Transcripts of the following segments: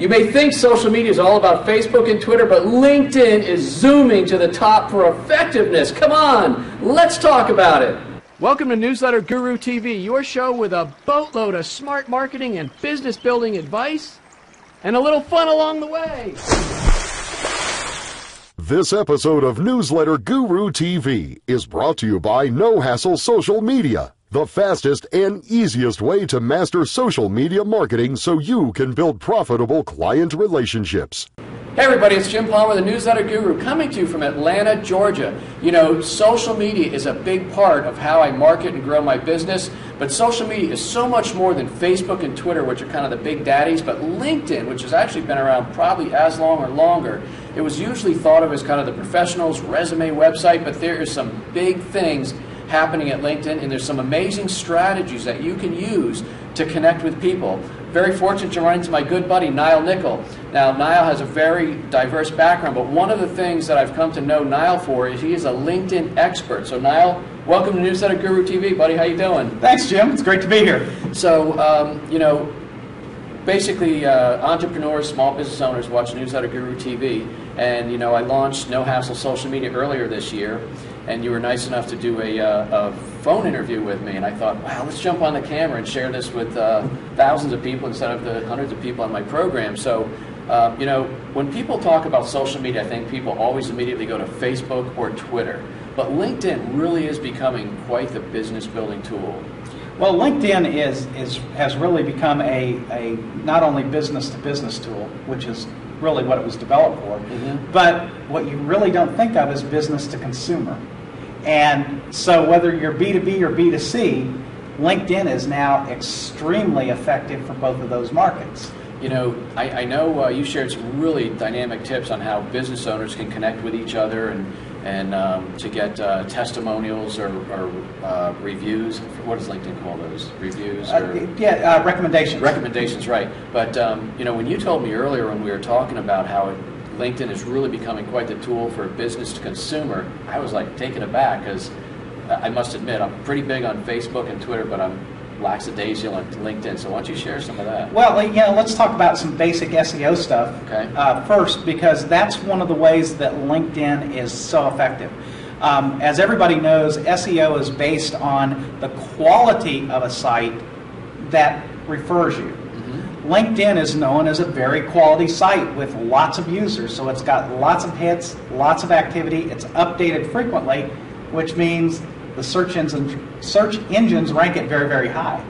You may think social media is all about Facebook and Twitter, but LinkedIn is zooming to the top for effectiveness. Come on, let's talk about it. Welcome to Newsletter Guru TV, your show with a boatload of smart marketing and business building advice, and a little fun along the way. This episode of Newsletter Guru TV is brought to you by No Hassle Social Media, the fastest and easiest way to master social media marketing so you can build profitable client relationships. Hey everybody, it's Jim Palmer, the Newsletter Guru, coming to you from Atlanta, Georgia. You know, social media is a big part of how I market and grow my business, but social media is so much more than Facebook and Twitter, which are kind of the big daddies, but LinkedIn, which has actually been around probably as long or longer, it was usually thought of as kind of the professional's resume website, but there are some big things happening at LinkedIn, and there's some amazing strategies that you can use to connect with people. Very fortunate to run into my good buddy, Niall Nickel. Now, Niall has a very diverse background, but one of the things that I've come to know Niall for is he is a LinkedIn expert. So, Niall, welcome to Newsletter Guru TV, buddy. How you doing? Thanks, Jim. It's great to be here. So, you know, basically, entrepreneurs, small business owners watch Newsletter Guru TV, and, you know, I launched No Hassle Social Media earlier this year, and you were nice enough to do a phone interview with me, and I thought, wow, let's jump on the camera and share this with thousands of people instead of the hundreds of people on my program. So, you know, when people talk about social media, I think people always immediately go to Facebook or Twitter, but LinkedIn really is becoming quite the business building tool. Well, LinkedIn has really become a not only business-to-business tool, which is really what it was developed for, but what you really don't think of is business-to-consumer. And so whether you're B2B or B2C, LinkedIn is now extremely effective for both of those markets. You know, I know you shared some really dynamic tips on how business owners can connect with each other and to get testimonials or reviews. What does LinkedIn call those? Reviews? Recommendations. Recommendations, right. But, you know, when you told me earlier when we were talking about how LinkedIn is really becoming quite the tool for business to consumer, I was like taken aback because I must admit I'm pretty big on Facebook and Twitter, but I'm lackadaisical on LinkedIn. So why don't you share some of that? Well, you know, let's talk about some basic SEO stuff first, because that's one of the ways that LinkedIn is so effective. As everybody knows, SEO is based on the quality of a site that refers you. LinkedIn is known as a very quality site with lots of users, so it's got lots of hits, lots of activity, it's updated frequently, which means the search engines rank it very, very high.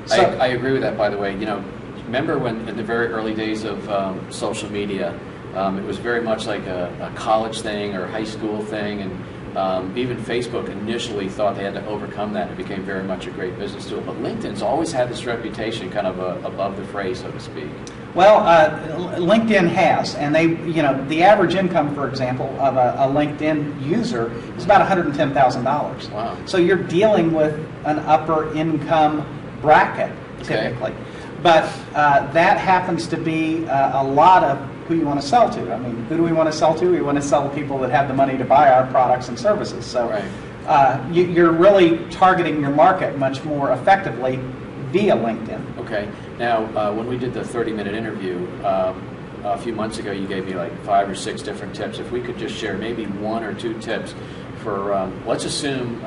So, I agree with that, by the way. You know, remember when in the very early days of social media, it was very much like a college thing or high school thing, and even Facebook initially thought they had to overcome that. It became very much a great business tool. But LinkedIn's always had this reputation kind of above the fray, so to speak. Well, LinkedIn has, and they, you know, the average income, for example, of a LinkedIn user is about $110,000. Wow! So you're dealing with an upper income bracket typically, but that happens to be a lot of who you want to sell to. I mean, who do we want to sell to? We want to sell to people that have the money to buy our products and services. So you're really targeting your market much more effectively via LinkedIn. Okay. Now, when we did the 30-minute interview a few months ago, you gave me like 5 or 6 different tips. If we could just share maybe 1 or 2 tips for, let's assume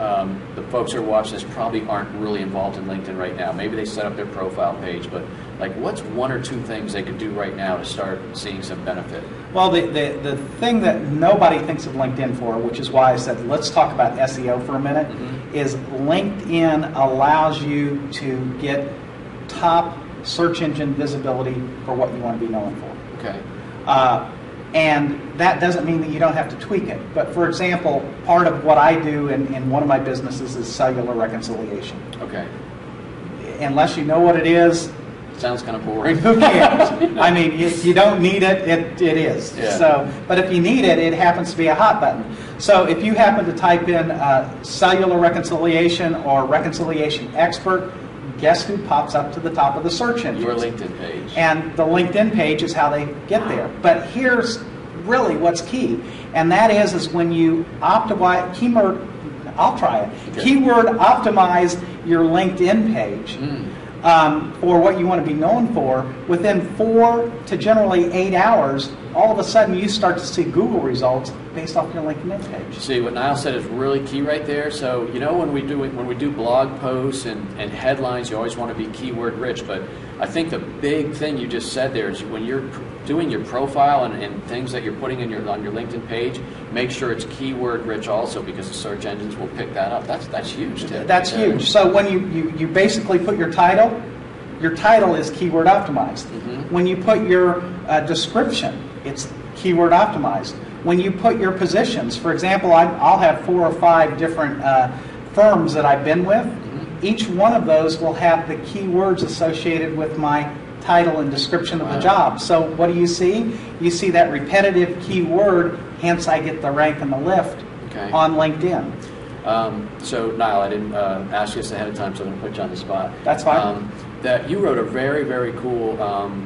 the folks who are watching this probably aren't really involved in LinkedIn right now. Maybe they set up their profile page, but like what's 1 or 2 things they could do right now to start seeing some benefit? Well, the thing that nobody thinks of LinkedIn for, which is why I said let's talk about SEO for a minute, is LinkedIn allows you to get top search engine visibility for what you want to be known for. Okay. And that doesn't mean that you don't have to tweak it. But for example, part of what I do in one of my businesses is cellular reconciliation. Okay. Unless you know what it is, sounds kind of boring. Who cares? I mean, if you don't need it, it is. Yeah. So, but if you need it, it happens to be a hot button. So if you happen to type in cellular reconciliation or reconciliation expert, guess who pops up to the top of the search engine? Your LinkedIn page. And the LinkedIn page is how they get there. But here's really what's key, and that is when you optimize keyword optimize your LinkedIn page. for what you want to be known for, within 4 to generally 8 hours, all of a sudden you start to see Google results based off your LinkedIn page. See, what Niall said is really key right there. So, you know, when we do blog posts and headlines, you always want to be keyword rich. But I think the big thing you just said there is when you're doing your profile and things that you're putting on your LinkedIn page, make sure it's keyword rich also, because the search engines will pick that up. That's huge, Tim. That's huge. So when you basically put your title is keyword optimized. Mm-hmm. When you put your description, it's keyword optimized. When you put your positions, for example, I'll have 4 or 5 different firms that I've been with. Mm-hmm. Each one of those will have the keywords associated with my title and description of the job. So what do you see? You see that repetitive keyword, hence I get the rank and the lift on LinkedIn. So Niall, I didn't ask you this ahead of time, so I'm going to put you on the spot. That's fine. That you wrote a very, very cool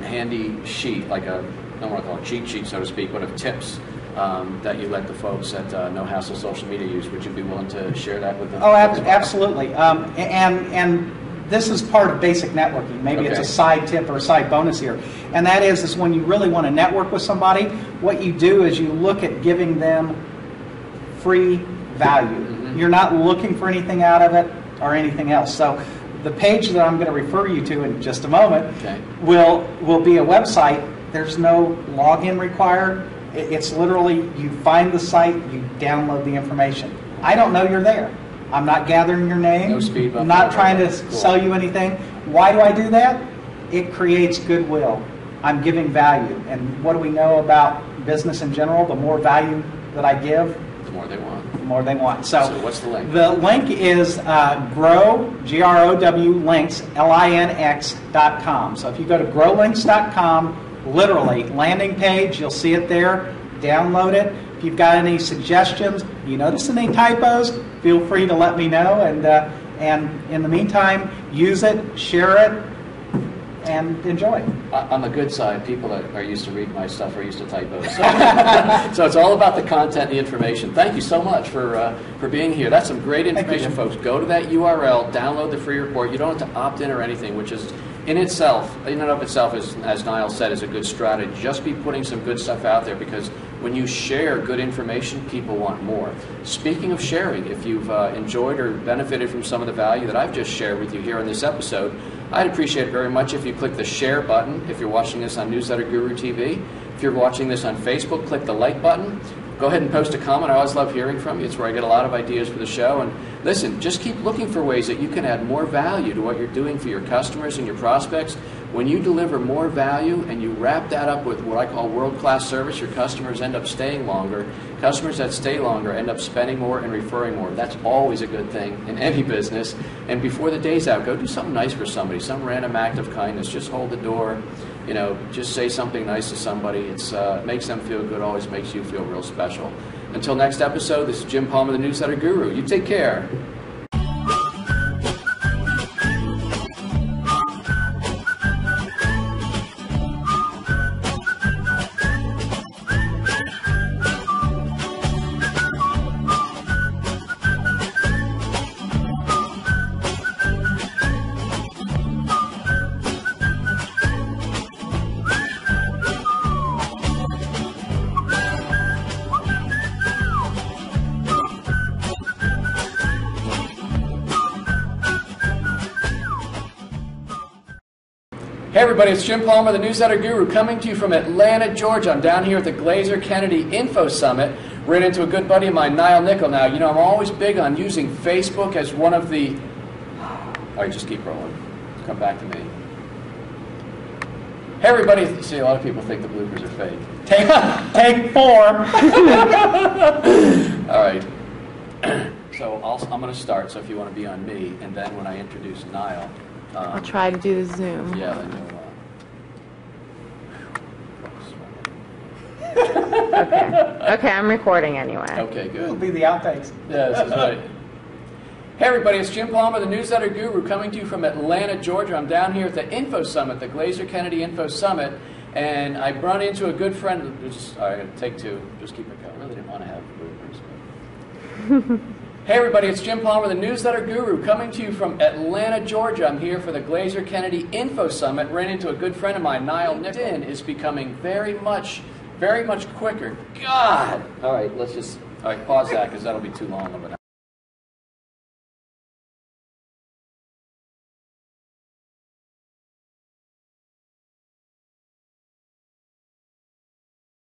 handy sheet, like I don't want to call it cheat sheet, so to speak, but of tips that you let the folks at No Hassle Social Media use. Would you be willing to share that with them? Oh, absolutely. And this is part of basic networking. Maybe it's a side tip or a side bonus here. And that is when you really want to network with somebody, what you do is you look at giving them free value. Mm-hmm. You're not looking for anything out of it or anything else. So the page that I'm going to refer you to in just a moment will be a website. There's no login required. It's literally you find the site, you download the information. I don't know you're there. I'm not gathering your name. No speed bump. I'm not trying to sell you anything. Why do I do that? It creates goodwill. I'm giving value. And what do we know about business in general? The more value that I give, the more they want. The more they want. So what's the link? The link is grow, G-R-O-W, links, L-I-N-X.com. So if you go to growlinks.com, literally, landing page, you'll see it there. Download it. If you've got any suggestions, you notice any typos, feel free to let me know. And in the meantime, use it, share it, and enjoy. On the good side, people that are used to reading my stuff are used to typos. So it's all about the content and the information. Thank you so much for being here. That's some great information, folks. Go to that URL, download the free report. You don't have to opt in or anything, which is in and of itself, as Niall said, is a good strategy. Just be putting some good stuff out there, because when you share good information, people want more. Speaking of sharing, if you've enjoyed or benefited from some of the value that I've just shared with you here in this episode, I'd appreciate it very much if you click the share button. If you're watching this on Newsletter Guru TV, if you're watching this on Facebook, click the like button. Go ahead and post a comment. I always love hearing from you. It's where I get a lot of ideas for the show. And listen, just keep looking for ways that you can add more value to what you're doing for your customers and your prospects. When you deliver more value and you wrap that up with what I call world-class service, your customers end up staying longer. Customers that stay longer end up spending more and referring more. That's always a good thing in any business. And before the day's out, go do something nice for somebody, some random act of kindness. Just hold the door. You know, just say something nice to somebody. It makes them feel good, always makes you feel real special. Until next episode, this is Jim Palmer, the Newsletter Guru. You take care. Hey everybody, it's Jim Palmer, the Newsletter Guru, coming to you from Atlanta, Georgia. I'm down here at the Glazer Kennedy Info Summit. Ran into a good buddy of mine, Niall Nickel. Now, you know, I'm always big on using Facebook as one of the... All right, just keep rolling. Come back to me. Hey everybody, see, a lot of people think the bloopers are fake. Take 4. All right. So I'm going to start, so if you want to be on me, and then when I introduce Niall... I'll try to do the Zoom. Yeah, then you'll... Okay, I'm recording anyway. Okay, good. It'll be the outtakes. Yeah, this is right. Hey everybody, it's Jim Palmer, the Newsletter Guru, coming to you from Atlanta, Georgia. I'm down here at the Info Summit, the Glazer Kennedy Info Summit, and I run into a good friend. All right, take 2. Just keep it going. I really didn't want to have bloopers. Hey everybody, it's Jim Palmer, the Newsletter Guru, coming to you from Atlanta, Georgia. I'm here for the Glazer Kennedy Info Summit. Ran into a good friend of mine, Niall Nickton, is becoming very much quicker. God! All right, pause that because that'll be too long of an